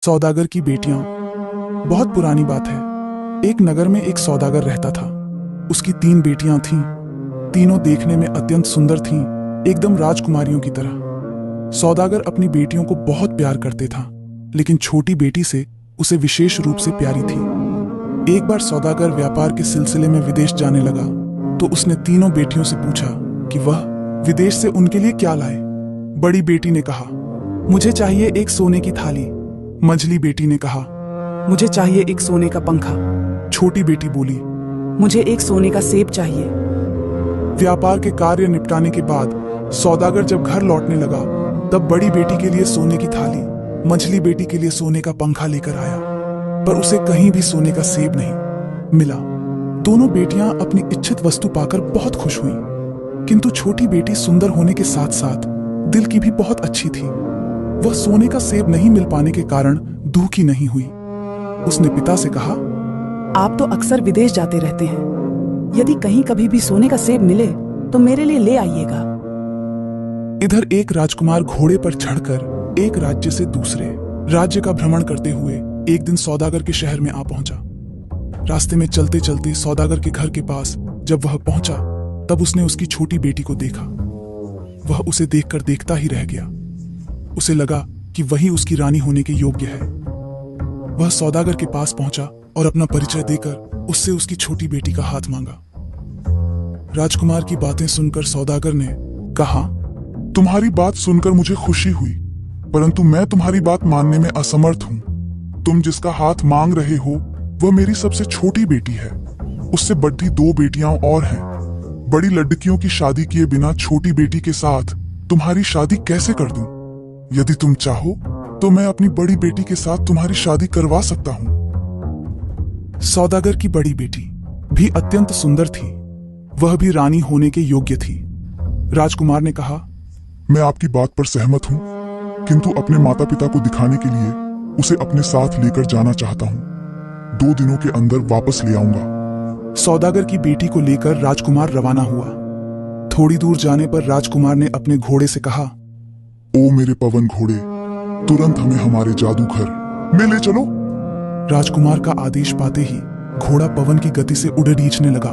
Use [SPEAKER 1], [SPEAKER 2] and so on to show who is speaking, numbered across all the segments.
[SPEAKER 1] सौदागर की बेटियां। बहुत पुरानी बात है। एक नगर में एक सौदागर रहता था। उसकी 3 बेटियां थीं। तीनों देखने में अत्यंत सुंदर थीं, एकदम राजकुमारियों की तरह। सौदागर अपनी बेटियों को बहुत प्यार करते था, लेकिन छोटी बेटी से उसे विशेष रूप से प्यारी थी। एक बार सौदागर व्यापार के सिलसिले में विदेश जाने लगा, तो उसने तीनों बेटियों से पूछा कि वह विदेश से उनके लिए क्या लाए। बड़ी बेटी ने कहा, मुझे चाहिए एक सोने की थाली। मंझली बेटी ने कहा,
[SPEAKER 2] मुझे चाहिए एक सोने का पंखा।
[SPEAKER 1] छोटी बेटी बोली,
[SPEAKER 2] मुझे एक सोने का सेब चाहिए।
[SPEAKER 1] व्यापार के कार्य निपटाने के बाद सौदागर जब घर लौटने लगा, तब बड़ी बेटी के लिए सोने की थाली, मंझली बेटी के लिए सोने का पंखा लेकर आया, पर उसे कहीं भी सोने का सेब नहीं मिला। दोनों बेटियां अपनी इच्छित वस्तु पाकर बहुत खुश हुईं, किंतु छोटी बेटी सुंदर होने के साथ साथ दिल की भी बहुत अच्छी थी। वह सोने का सेब नहीं मिल पाने के कारण दुखी नहीं हुई। उसने पिता से कहा,
[SPEAKER 2] आप तो अक्सर विदेश जाते रहते हैं, यदि कहीं कभी भी सोने का सेब मिले तो मेरे लिए ले आइएगा।
[SPEAKER 1] इधर एक राजकुमार घोड़े पर चढ़कर एक राज्य से दूसरे राज्य का भ्रमण करते हुए एक दिन सौदागर के शहर में आ पहुंचा। रास्ते में चलते चलते सौदागर के घर के पास जब वह पहुंचा, तब उसने उसकी छोटी बेटी को देखा। वह उसे देखकर देखता ही रह गया। उसे लगा कि वही उसकी रानी होने के योग्य है। वह सौदागर के पास पहुंचा और अपना परिचय देकर उससे उसकी छोटी बेटी का हाथ मांगा। राजकुमार की बातें सुनकर सौदागर ने कहा, तुम्हारी बात सुनकर मुझे खुशी हुई, परंतु मैं तुम्हारी बात मानने में असमर्थ हूं। तुम जिसका हाथ मांग रहे हो वह मेरी सबसे छोटी बेटी है। उससे बढ़ती 2 बेटियां और हैं। बड़ी लड़कियों की शादी किए बिना छोटी बेटी के साथ तुम्हारी शादी कैसे कर दूं? यदि तुम चाहो तो मैं अपनी बड़ी बेटी के साथ तुम्हारी शादी करवा सकता हूं। सौदागर की बड़ी बेटी भी अत्यंत सुंदर थी। वह भी रानी होने के योग्य थी। राजकुमार ने कहा, मैं आपकी बात पर सहमत हूं, किंतु अपने माता पिता को दिखाने के लिए उसे अपने साथ लेकर जाना चाहता हूं। 2 दिनों के अंदर वापस ले आऊंगा। सौदागर की बेटी को लेकर राजकुमार रवाना हुआ। थोड़ी दूर जाने पर राजकुमार ने अपने घोड़े से कहा, ओ मेरे पवन घोड़े, तुरंत हमें हमारे जादूघर में ले चलो। राजकुमार का आदेश पाते ही घोड़ा पवन की गति से उड़ रीछने लगा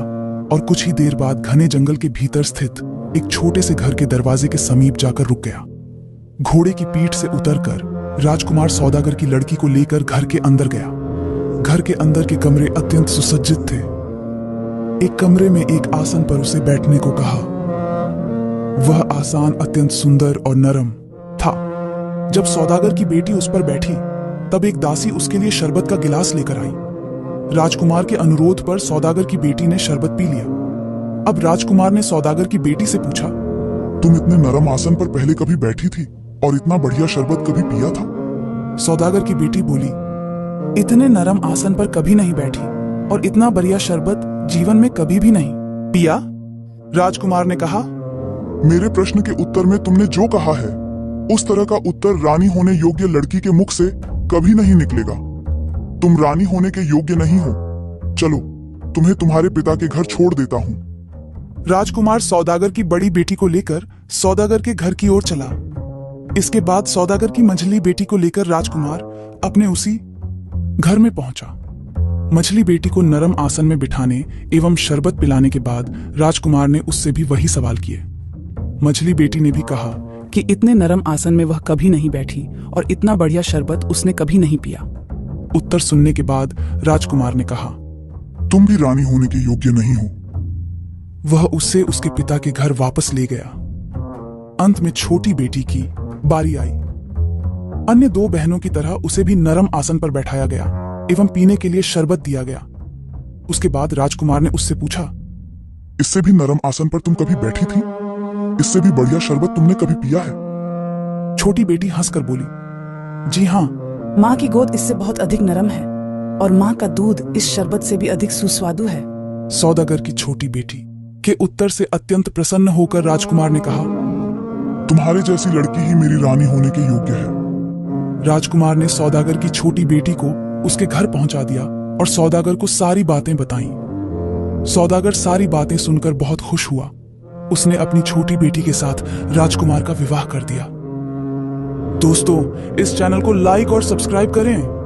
[SPEAKER 1] और कुछ ही देर बाद घने जंगल के भीतर स्थित एक छोटे से घर के दरवाजे के समीप जाकर रुक गया। घोड़े की पीठ से उतरकर राजकुमार सौदागर की लड़की को लेकर घर के अंदर गया। घर के अंदर के कमरे अत्यंत सुसज्जित थे। एक कमरे में एक आसन पर उसे बैठने को कहा। वह आसन अत्यंत सुंदर और नरम था। जब सौदागर की बेटी उस पर बैठी, तब एक दासी उसके लिए शरबत का गिलास लेकर आई। राजकुमार के अनुरोध पर सौदागर की बेटी ने शरबत पी लिया। अब राजकुमार ने सौदागर की बेटी से पूछा, तुम इतने नरम आसन पर पहले कभी बैठी थी और इतना बढ़िया शरबत कभी पिया था? सौदागर की बेटी बोली, इतने नरम आसन पर कभी नहीं बैठी और इतना बढ़िया शरबत जीवन में कभी भी नहीं पिया। राजकुमार ने कहा, मेरे प्रश्न के उत्तर में तुमने जो कहा है, उस तरह का उत्तर रानी होने योग्य लड़की के मुख से कभी नहीं निकलेगा। तुम रानी होने के योग्य नहीं हो। चलो, तुम्हें तुम्हारे पिता के घर छोड़ देता हूं। राजकुमार सौदागर की बड़ी बेटी को लेकर सौदागर के घर की ओर चला। इसके बाद सौदागर की मंझली बेटी को लेकर राजकुमार अपने उसी घर में पहुंचा। मछली बेटी को नरम आसन में बिठाने एवं शरबत पिलाने के बाद राजकुमार ने उससे भी वही सवाल किए। मछली बेटी ने भी कहा
[SPEAKER 2] कि इतने नरम आसन में वह कभी नहीं बैठी और इतना बढ़िया शरबत उसने कभी नहीं पिया।
[SPEAKER 1] उत्तर सुनने के बाद राजकुमार ने कहा, तुम भी रानी होने के योग्य नहीं हो। वह उससे उसके पिता के घर वापस ले गया। अंत में छोटी बेटी की बारी आई। अन्य 2 बहनों की तरह उसे भी नरम आसन पर बैठाया गया एवं पीने के लिए शरबत दिया गया। उसके बाद राजकुमार ने उससे पूछा, इससे भी नरम आसन पर तुम कभी बैठी थी? इससे भी बढ़िया शरबत तुमने कभी पिया है? छोटी बेटी हंसकर बोली, जी हाँ।
[SPEAKER 2] माँ की गोद इससे बहुत अधिक नरम है और माँ का दूध इस शरबत से भी अधिक सुस्वादु है।
[SPEAKER 1] सौदागर की छोटी बेटी के उत्तर से अत्यंत प्रसन्न होकर राजकुमार ने कहा, तुम्हारे जैसी लड़की ही मेरी रानी होने के योग्य है। राजकुमार ने सौदागर की छोटी बेटी को उसके घर पहुंचा दिया और सौदागर को सारी बातें बताईं। सौदागर सारी बातें सुनकर बहुत खुश हुआ। उसने अपनी छोटी बेटी के साथ राजकुमार का विवाह कर दिया। दोस्तों, इस चैनल को लाइक और सब्सक्राइब करें